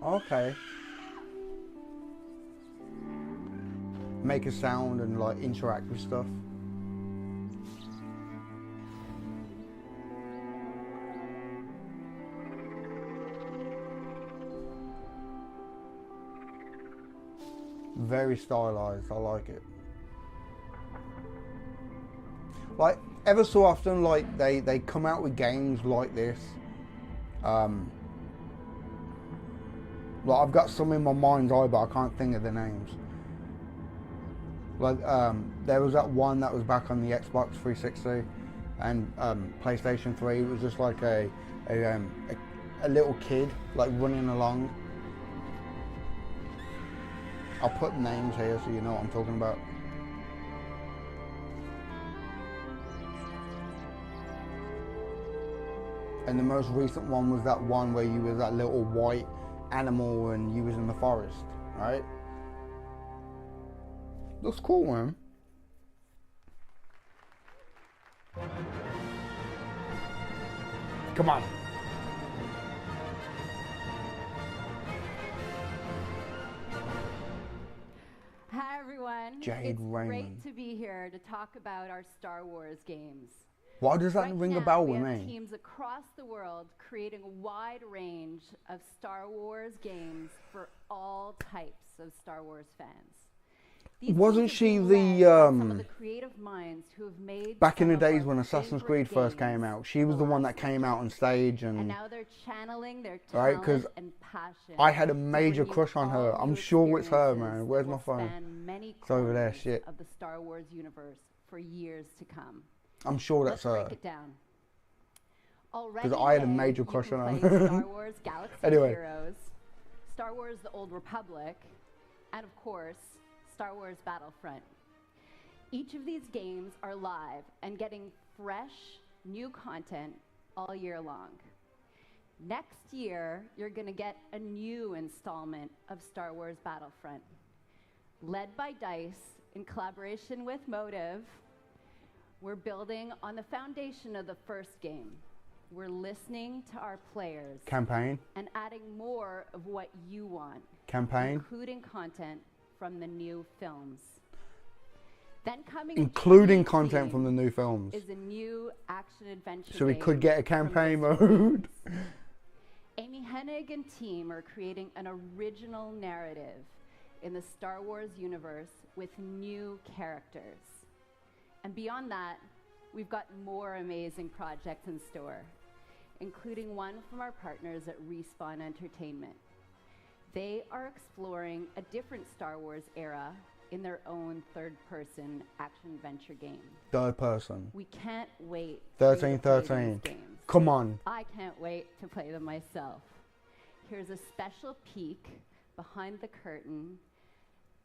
Okay. Make a sound and like interact with stuff. Very stylized, I like it. Like, ever so often, like they come out with games like this. Like I've got some in my mind's eye, but I can't think of the names. Like there was that one that was back on the Xbox 360 and PlayStation 3. It was just like a little kid like running along. I'll put names here so you know what I'm talking about. And the most recent one was that one where you was that little white animal and you was in the forest, right? Looks cool, man. Come on. Hi everyone. Jade it's Raymond. Great to be here to talk about our Star Wars games. Why does that ring a bell with we have me? teams across the world creating a wide range of Star Wars games for all types of Star Wars fans. Wasn't she Some of the creative minds who have made back in the some of days our when Assassin's favorite Creed first games came out? She was the one that came out on stage and now they're channeling their right, talent 'cause and passion. I had a to major bring you crush on her. all I'm new sure it's her, experiences man. Where's that my will phone? span many It's over there. corners Shit. of the Star Wars universe for years to come. I'm sure that's Let's her. break it down. Already Because I had a today, major you crush can on play her. Star Wars Galaxy Anyway. Heroes, Star Wars The Old Republic, and of course, Star Wars Battlefront. Each of these games are live and getting fresh, new content all year long. Next year, you're going to get a new installment of Star Wars Battlefront. Led by DICE in collaboration with Motive, we're building on the foundation of the first game. We're listening to our players. Campaign. And adding more of what you want. Campaign. Including content from the new films. Then coming Including into content game from the new films. is a new action-adventure So we game could get a from campaign Disney. mode. Amy Hennig and team are creating an original narrative in the Star Wars universe with new characters. And beyond that, we've got more amazing projects in store, including one from our partners at Respawn Entertainment. They are exploring a different Star Wars era in their own third-person action-adventure game. Third person. We can't wait for you to play these 1313. games. Come on. I can't wait to play them myself. Here's a special peek behind the curtain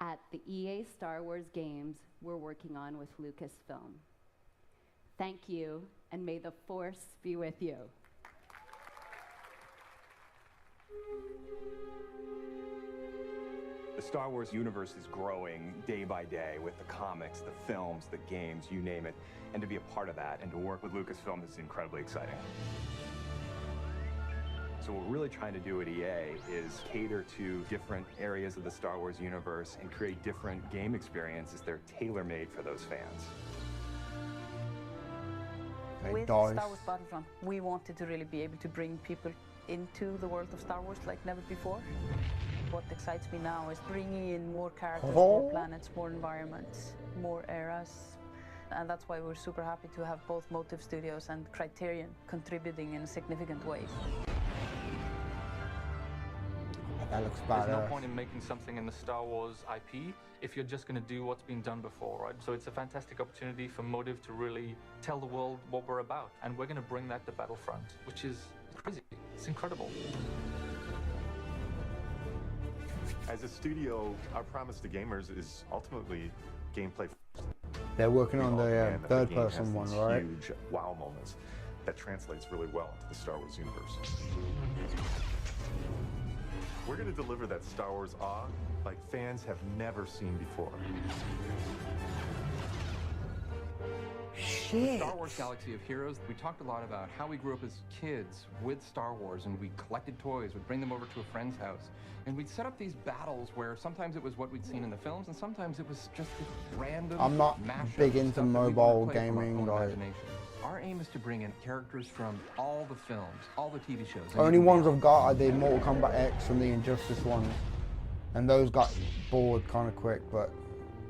at the EA Star Wars games we're working on with Lucasfilm. Thank you, and may the Force be with you. The Star Wars universe is growing day by day with the comics, the films, the games, you name it. And to be a part of that and to work with Lucasfilm is incredibly exciting. So what we're really trying to do at EA is cater to different areas of the Star Wars universe and create different game experiences that are tailor-made for those fans. With Star Wars Battlefront, we wanted to really be able to bring people into the world of Star Wars like never before. What excites me now is bringing in more characters, more planets, more environments, more eras. And that's why we're super happy to have both Motive Studios and Criterion contributing in a significant way. That looks There's no badass. point in making something in the Star Wars IP if you're just going to do what's been done before, right? So it's a fantastic opportunity for Motive to really tell the world what we're about. And we're going to bring that to Battlefront, which is crazy. It's incredible. As a studio, our promise to gamers is ultimately gameplay first. They're working on the And that third game has person one, these right? Huge wow moments that translates really well into the Star Wars universe. We're going to deliver that Star Wars awe like fans have never seen before. Shit. Star Wars Galaxy of Heroes, we talked a lot about how we grew up as kids with Star Wars, and we collected toys, we'd bring them over to a friend's house, and we'd set up these battles where sometimes it was what we'd seen in the films, and sometimes it was just this random I'm not mashup big of into stuff that we wanted to mobile play from our gaming, own like- imagination. Our aim is to bring in characters from all the films, all the TV shows. and Only even ones beyond. I've got are the Mortal Kombat X and the Injustice ones. And those got bored kind of quick, but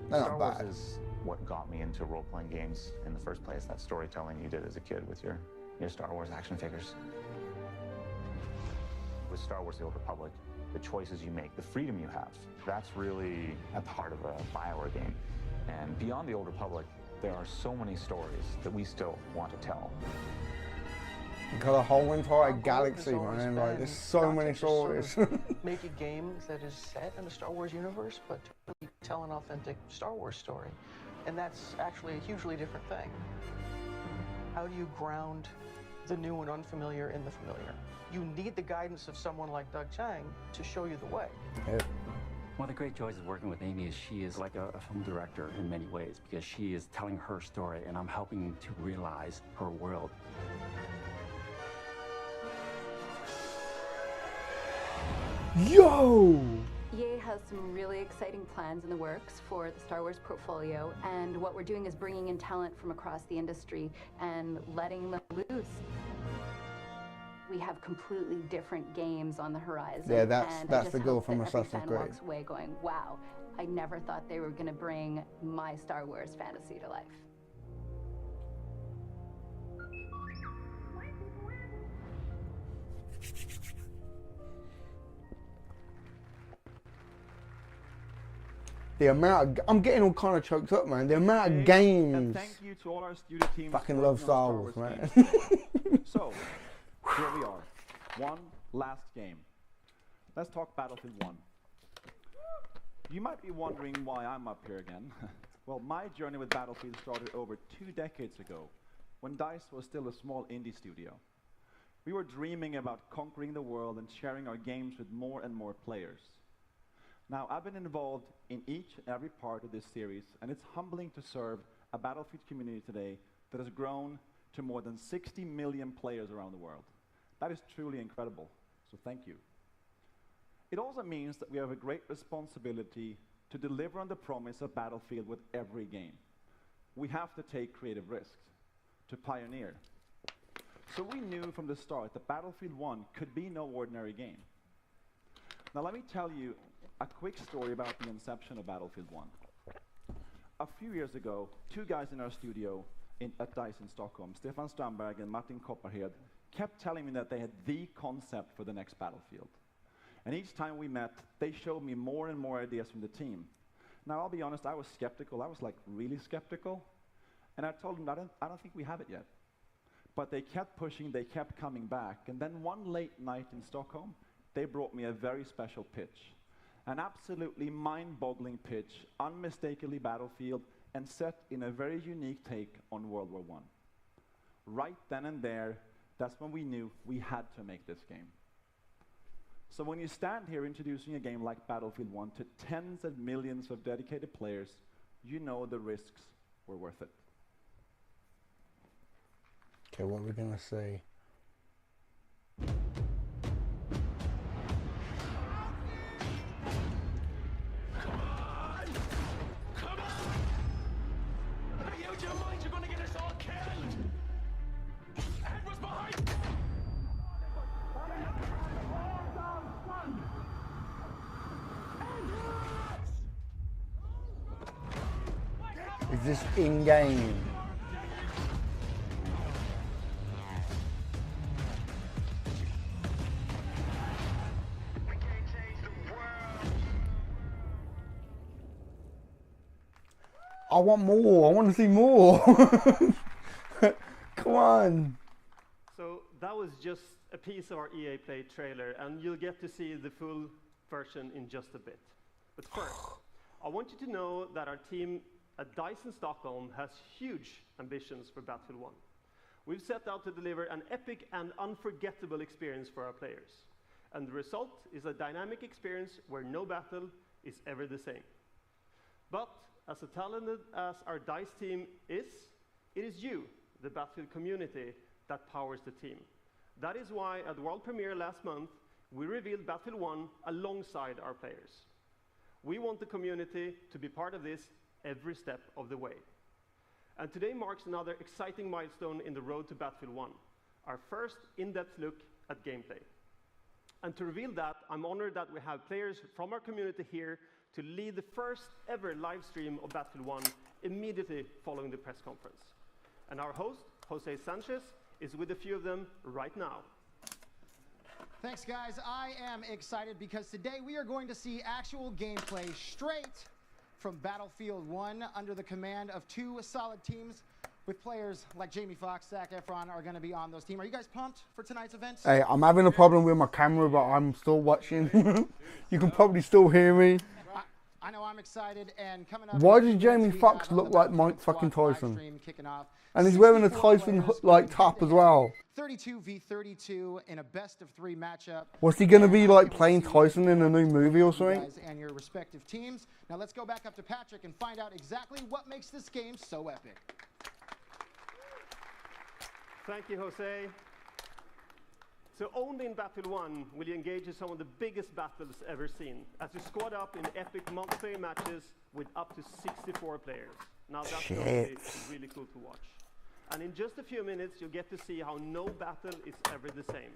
they're Star not Wars bad. is what got me into role-playing games in the first place, that storytelling you did as a kid with your Star Wars action figures. With Star Wars: The Old Republic, the choices you make, the freedom you have, that's really at the heart of a BioWare game. And beyond The Old Republic, there are so many stories that we still want to tell. You got a whole entire galaxy, man. Like, there's so many stories. Make a game that is set in the Star Wars universe, but to really tell an authentic Star Wars story. And that's actually a hugely different thing. How do you ground the new and unfamiliar in the familiar? You need the guidance of someone like Doug Chang to show you the way. Yeah. One of the great joys of working with Amy is she is like a film director in many ways, because she is telling her story and I'm helping to realize her world. Yo! EA has some really exciting plans in the works for the Star Wars portfolio, and what we're doing is bringing in talent from across the industry and letting them loose. We have completely different games on the horizon. Yeah, that's the goal from Assassin's Assassin's Creed. Walks away going, wow, I never thought they were going to bring my Star Wars fantasy to life. The amount of, I'm getting all kind of choked up, man. The amount of games. And thank you to all our studio teams. Fucking love Star Wars, man. So, here we are. One last game. Let's talk Battlefield 1. You might be wondering why I'm up here again. Well, my journey with Battlefield started over 2 decades ago, when DICE was still a small indie studio. We were dreaming about conquering the world and sharing our games with more and more players. Now, I've been involved in each and every part of this series, and it's humbling to serve a Battlefield community today that has grown to more than 60 million players around the world. That is truly incredible, so thank you. It also means that we have a great responsibility to deliver on the promise of Battlefield with every game. We have to take creative risks, to pioneer. So we knew from the start that Battlefield 1 could be no ordinary game. Now let me tell you a quick story about the inception of Battlefield 1. A few years ago, 2 guys in our studio at DICE in Stockholm, Stefan Strandberg and Martin Kopparhed, kept telling me that they had the concept for the next Battlefield. And each time we met, they showed me more and more ideas from the team. Now, I'll be honest, I was skeptical. I was like really skeptical. And I told them, I don't think we have it yet. But they kept pushing, they kept coming back. And then one late night in Stockholm, they brought me a very special pitch. An absolutely mind-boggling pitch, unmistakably Battlefield, and set in a very unique take on World War I. Right then and there, that's when we knew we had to make this game. So when you stand here introducing a game like Battlefield 1 to tens of millions of dedicated players, you know the risks were worth it. Okay, what are we gonna see? Is this in-game? I want more. I want to see more. Come on. So that was just a piece of our EA Play trailer, and you'll get to see the full version in just a bit. But first, I want you to know that our team at DICE in Stockholm has huge ambitions for Battlefield 1. We've set out to deliver an epic and unforgettable experience for our players. And the result is a dynamic experience where no battle is ever the same. But as talented as our DICE team is, it is you, the Battlefield community, that powers the team. That is why at world premiere last month, we revealed Battlefield 1 alongside our players. We want the community to be part of this every step of the way. And today marks another exciting milestone in the road to Battlefield 1, our first in-depth look at gameplay. And to reveal that, I'm honored that we have players from our community here to lead the first ever live stream of Battlefield 1 immediately following the press conference. And our host, Jose Sanchez, is with a few of them right now. Thanks, guys. I am excited because today we are going to see actual gameplay straight from Battlefield 1 under the command of two solid teams with players like Jamie Foxx, Zac Efron are going to be on those teams. Are you guys pumped for tonight's events? Hey, I'm having a problem with my camera, but I'm still watching. You can probably still hear me. I know I'm excited, and coming up... Why does Jamie Foxx look like Mike fucking Tyson? And he's wearing a Tyson like top as well. 32v32 in a best-of-3 matchup. What's he going to be like playing Tyson in a new movie or something? And your respective teams. Now let's go back up to Patrick and find out exactly what makes this game so epic. Thank you, Jose. So only in Battlefield 1 will you engage in some of the biggest battles ever seen, as you squad up in epic multiplayer matches with up to 64 players. Now that's really cool to watch. And in just a few minutes, you'll get to see how no battle is ever the same.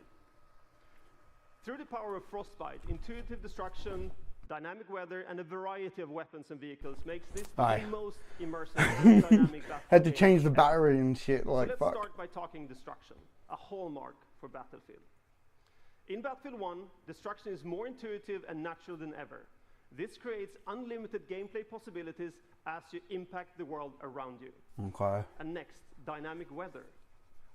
Through the power of Frostbite, intuitive destruction, dynamic weather, and a variety of weapons and vehicles makes this the most immersive and dynamic battle. Had to change the battery and shit like so let's fuck. start by talking destruction, a hallmark for Battlefield. In Battlefield 1, destruction is more intuitive and natural than ever. This creates unlimited gameplay possibilities as you impact the world around you. Okay. And next, dynamic weather.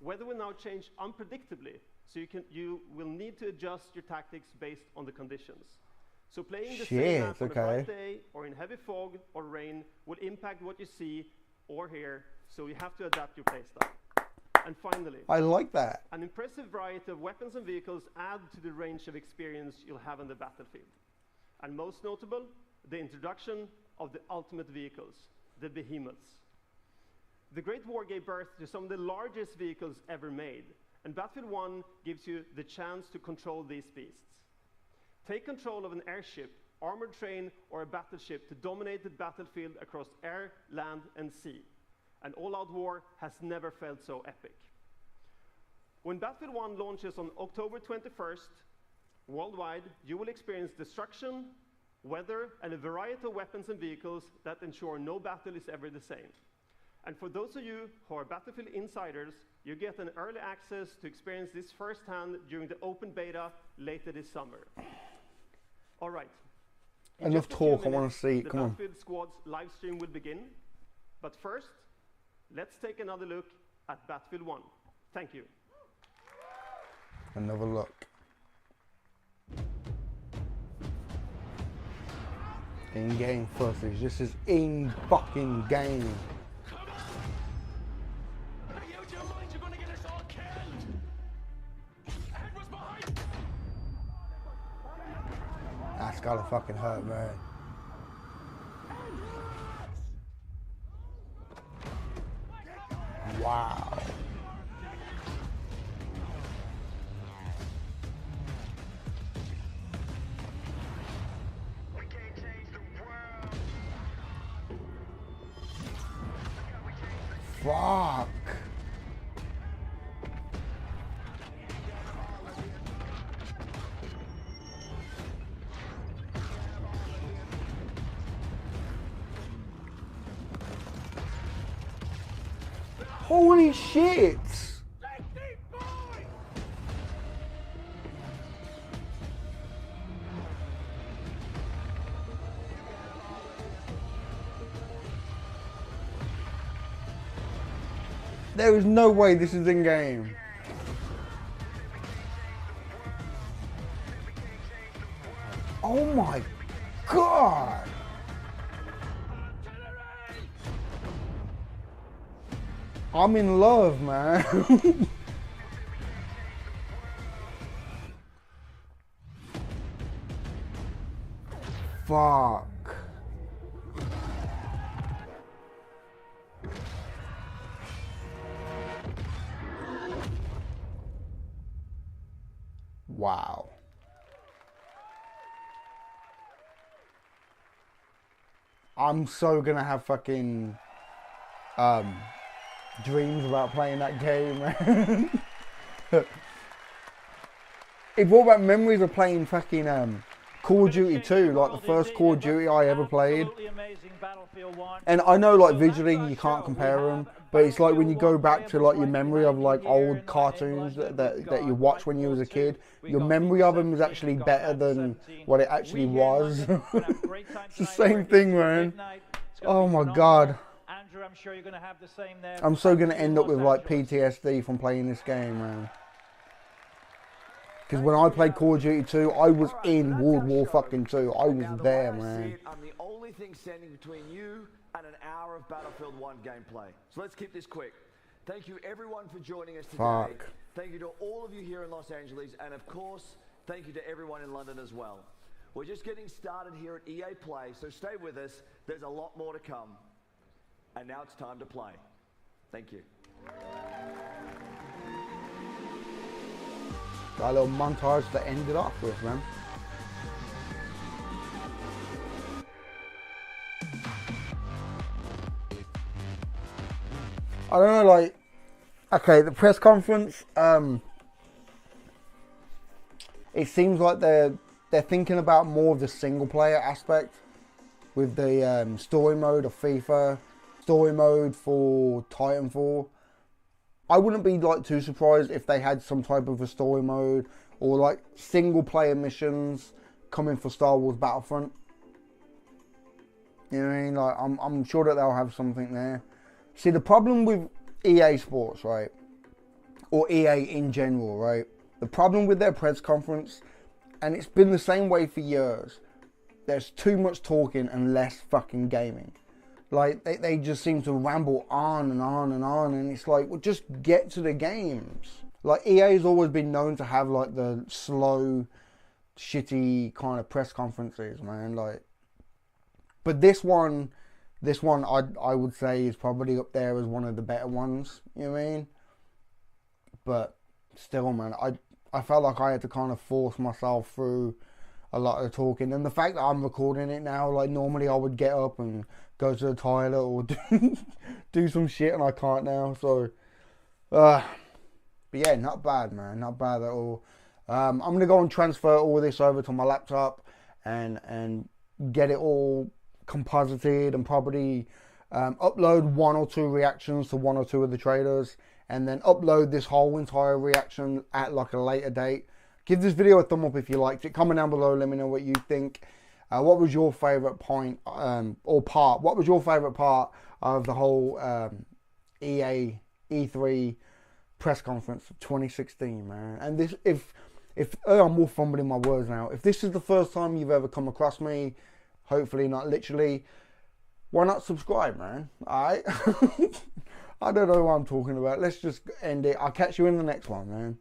Weather will now change unpredictably, so you will need to adjust your tactics based on the conditions. So playing the same map on a bright day or in heavy fog or rain will impact what you see or hear, so you have to adapt your playstyle. And finally, I like that. An impressive variety of weapons and vehicles add to the range of experience you'll have on the battlefield. And most notable, the introduction of the ultimate vehicles, the behemoths. The Great War gave birth to some of the largest vehicles ever made, and Battlefield 1 gives you the chance to control these beasts. Take control of an airship, armored train, or a battleship to dominate the battlefield across air, land, and sea. An all-out war has never felt so epic. When Battlefield 1 launches on October 21st, worldwide, you will experience destruction, weather, and a variety of weapons and vehicles that ensure no battle is ever the same. And for those of you who are Battlefield insiders, you get an early access to experience this firsthand during the open beta later this summer. All right. Enough talk, I want to see it. Come on. The Battlefield Squad's live stream will begin. But first, let's take another look at Battlefield 1. Thank you. Another look. In-game footage. This is in fucking game. That's gotta fucking hurt, man. Wow. Fuck. Holy shit! There is no way this is in game. Oh my god! I'm in love, man. Fuck. Wow. I'm so gonna have fucking dreams about playing that game, man. It brought back memories of playing fucking Call of Duty 2, like the first Call of Duty I ever played. And I know like visually you can't compare them, but it's like when you go back to like your memory of like old cartoons that you watched when you was a kid, your memory of them is actually better than what it actually was. It's the same thing, man. Oh my god. I'm so gonna end up with like PTSD from playing this game, man. Because when I played Call of Duty 2, I was in World War fucking 2. I was there, man. I'm the only thing standing between you and an hour of Battlefield 1 gameplay. So let's keep this quick. Thank you everyone for joining us today. Fuck. Thank you to all of you here in Los Angeles, and of course, thank you to everyone in London as well. We're just getting started here at EA Play, so stay with us. There's a lot more to come. And now it's time to play. Thank you. Got a little montage to end it off with, man. I don't know, like, okay, the press conference, it seems like they're thinking about more of the single player aspect with the story mode of FIFA, story mode for Titanfall. I wouldn't be like too surprised if they had some type of a story mode or like single player missions coming for Star Wars Battlefront. You know what I mean? Like I'm sure that they'll have something there. See, the problem with EA Sports, right, or EA in general, right, the problem with their press conference, and it's been the same way for years, there's too much talking and less fucking gaming. Like, they just seem to ramble on and on and on, and it's like, well, just get to the games. Like, EA's always been known to have, like, the slow, shitty kind of press conferences, man. Like, but this one I would say is probably up there as one of the better ones, you know what I mean? But still, man, I felt like I had to kind of force myself through a lot of the talking. And the fact that I'm recording it now, like, normally I would get up and go to the toilet or do some shit, and I can't now. So, but yeah, not bad, man. Not bad at all. I'm going to go and transfer all this over to my laptop and get it all composited and probably upload one or two reactions to one or two of the trailers, and then upload this whole entire reaction at like a later date. Give this video a thumb up if you liked it. Comment down below, let me know what you think. What was your favourite point or part? What was your favourite part of the whole EA E3 press conference of 2016, man? And this, if I'm more fumbling my words now. If this is the first time you've ever come across me, hopefully not literally, why not subscribe, man? Alright? I don't know what I'm talking about. Let's just end it. I'll catch you in the next one, man.